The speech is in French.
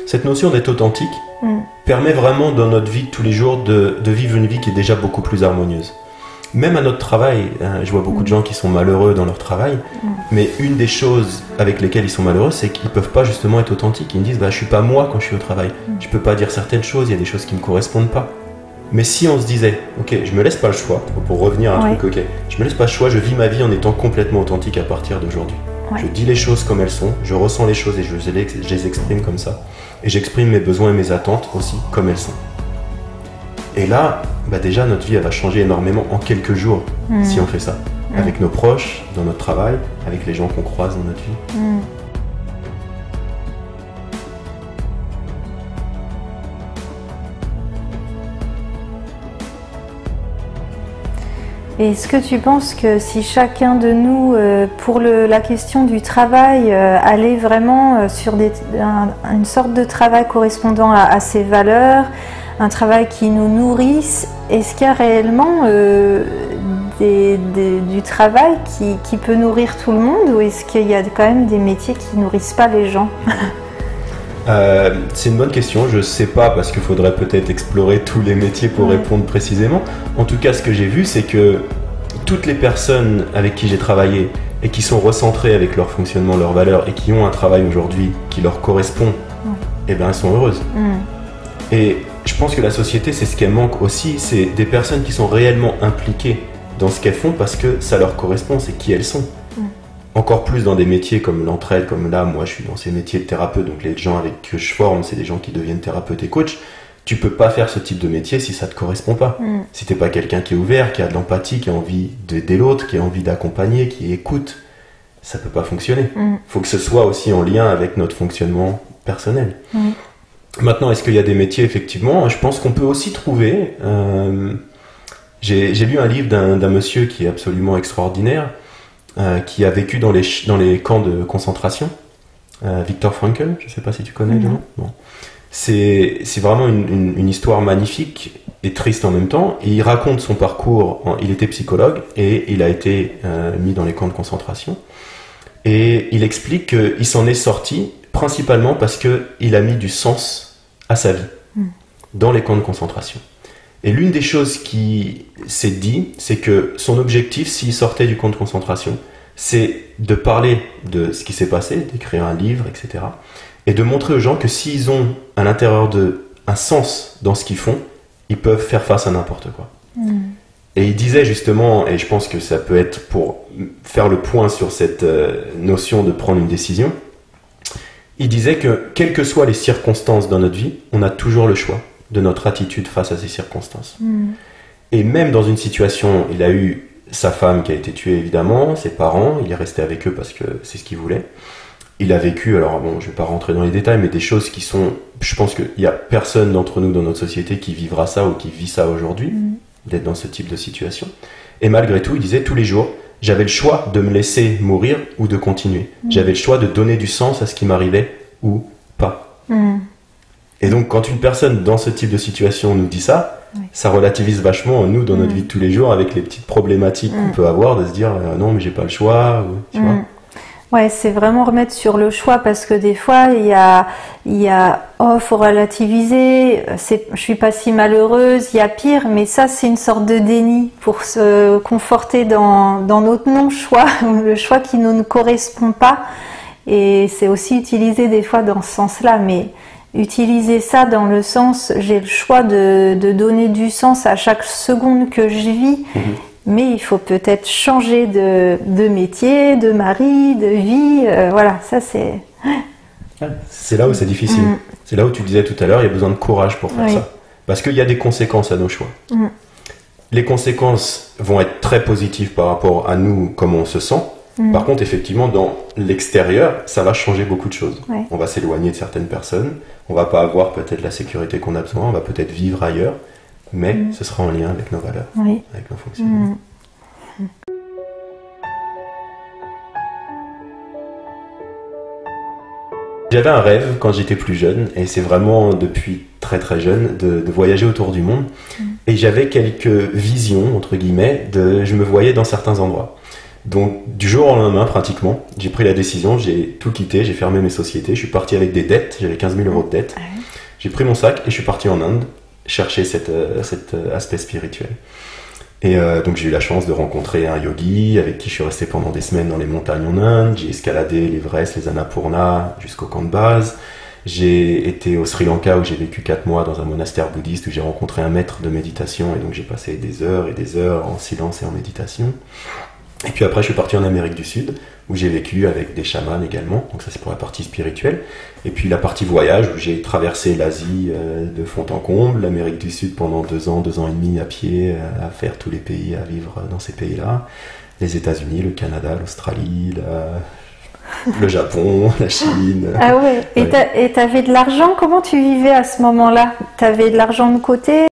Cette notion d'être authentique permet vraiment dans notre vie de tous les jours de vivre une vie qui est déjà beaucoup plus harmonieuse. Même à notre travail, je vois beaucoup de gens qui sont malheureux dans leur travail, mais une des choses avec lesquelles ils sont malheureux, c'est qu'ils ne peuvent pas justement être authentiques. Ils me disent je ne suis pas moi quand je suis au travail, je ne peux pas dire certaines choses, il y a des choses qui ne me correspondent pas. Mais si on se disait, ok, je me laisse pas le choix, pour revenir à un truc, ok, je me laisse pas le choix, je vis ma vie en étant complètement authentique à partir d'aujourd'hui. Je dis les choses comme elles sont, je ressens les choses et je les exprime comme ça. Et j'exprime mes besoins et mes attentes aussi comme elles sont. Et là, déjà notre vie elle va changer énormément en quelques jours si on fait ça. Avec nos proches, dans notre travail, avec les gens qu'on croise dans notre vie. Est-ce que tu penses que si chacun de nous, pour la question du travail, allait vraiment sur une sorte de travail correspondant à ses valeurs, un travail qui nous nourrisse, est-ce qu'il y a réellement du travail qui peut nourrir tout le monde, ou est-ce qu'il y a quand même des métiers qui ne nourrissent pas les gens? C'est une bonne question, je sais pas parce qu'il faudrait peut-être explorer tous les métiers pour répondre précisément. En tout cas, ce que j'ai vu, c'est que toutes les personnes avec qui j'ai travaillé et qui sont recentrées avec leur fonctionnement, leurs valeurs et qui ont un travail aujourd'hui qui leur correspond, elles sont heureuses. Et je pense que la société, c'est ce qu'elle manque aussi, c'est des personnes qui sont réellement impliquées dans ce qu'elles font parce que ça leur correspond, c'est qui elles sont. Encore plus dans des métiers comme l'entraide, comme là, moi je suis dans ces métiers de thérapeute, donc les gens avec que je forme, c'est des gens qui deviennent thérapeutes et coachs. Tu peux pas faire ce type de métier si ça te correspond pas. Si t'es pas quelqu'un qui est ouvert, qui a de l'empathie, qui a envie d'aider l'autre, qui a envie d'accompagner, qui écoute, ça peut pas fonctionner. Faut que ce soit aussi en lien avec notre fonctionnement personnel. Maintenant, est-ce qu'il y a des métiers, effectivement, je pense qu'on peut aussi trouver... J'ai lu un livre d'un monsieur qui est absolument extraordinaire, qui a vécu dans les camps de concentration, Viktor Frankl, je ne sais pas si tu connais le nom. Bon. C'est vraiment une histoire magnifique et triste en même temps. Et il raconte son parcours, il était psychologue et il a été mis dans les camps de concentration. Et il explique qu'il s'en est sorti principalement parce qu'il a mis du sens à sa vie dans les camps de concentration. Et l'une des choses qui s'est dit, c'est que son objectif, s'il sortait du camp de concentration, c'est de parler de ce qui s'est passé, d'écrire un livre, etc. Et de montrer aux gens que s'ils ont à l'intérieur d'eux un sens dans ce qu'ils font, ils peuvent faire face à n'importe quoi. Et il disait justement, et je pense que ça peut être pour faire le point sur cette notion de prendre une décision, il disait que quelles que soient les circonstances dans notre vie, on a toujours le choix de notre attitude face à ces circonstances. Et même dans une situation, il a eu sa femme qui a été tuée évidemment, ses parents, il est resté avec eux parce que c'est ce qu'il voulait. Il a vécu, alors bon, je ne vais pas rentrer dans les détails, mais des choses qui sont... Je pense qu'il n'y a personne d'entre nous dans notre société qui vivra ça ou qui vit ça aujourd'hui, d'être dans ce type de situation. Et malgré tout, il disait tous les jours, j'avais le choix de me laisser mourir ou de continuer. J'avais le choix de donner du sens à ce qui m'arrivait ou pas. Et donc, quand une personne dans ce type de situation nous dit ça, ça relativise vachement nous dans notre vie de tous les jours avec les petites problématiques qu'on peut avoir de se dire non mais j'ai pas le choix, ou, tu vois. Ouais, c'est vraiment remettre sur le choix parce que des fois il y a oh faut relativiser, je suis pas si malheureuse, il y a pire, mais ça c'est une sorte de déni pour se conforter dans notre non-choix, le choix qui ne nous correspond pas, et c'est aussi utilisé des fois dans ce sens-là, mais utiliser ça dans le sens j'ai le choix de donner du sens à chaque seconde que je vis, mais il faut peut-être changer de métier, de mari, de vie, voilà, ça c'est... C'est là où c'est difficile. C'est là où tu disais tout à l'heure, il y a besoin de courage pour faire ça. Parce qu'il y a des conséquences à nos choix. Les conséquences vont être très positives par rapport à nous, comment on se sent. Par contre, effectivement, dans l'extérieur, ça va changer beaucoup de choses. On va s'éloigner de certaines personnes, on va pas avoir peut-être la sécurité qu'on a besoin, on va peut-être vivre ailleurs, mais ce sera en lien avec nos valeurs, avec nos fonctionnements. J'avais un rêve quand j'étais plus jeune, et c'est vraiment depuis très très jeune, de voyager autour du monde. Et j'avais quelques visions, entre guillemets, je me voyais dans certains endroits. Donc du jour au lendemain pratiquement, j'ai pris la décision, j'ai tout quitté, j'ai fermé mes sociétés, je suis parti avec des dettes, j'avais 15 000 euros de dettes. J'ai pris mon sac et je suis parti en Inde chercher cet aspect spirituel. Et donc j'ai eu la chance de rencontrer un yogi avec qui je suis resté pendant des semaines dans les montagnes en Inde. J'ai escaladé l'Everest, les Annapurna jusqu'au camp de base. J'ai été au Sri Lanka où j'ai vécu 4 mois dans un monastère bouddhiste où j'ai rencontré un maître de méditation et donc j'ai passé des heures et des heures en silence et en méditation. Et puis après, je suis parti en Amérique du Sud, où j'ai vécu avec des chamans également, donc ça c'est pour la partie spirituelle. Et puis la partie voyage, où j'ai traversé l'Asie de fond en comble, l'Amérique du Sud pendant 2 ans et demi à pied, à faire tous les pays, à vivre dans ces pays-là. Les États-Unis, le Canada, l'Australie, le Japon, la Chine. Ah ouais, et t'avais de l'argent, comment tu vivais à ce moment-là? T'avais de l'argent de côté?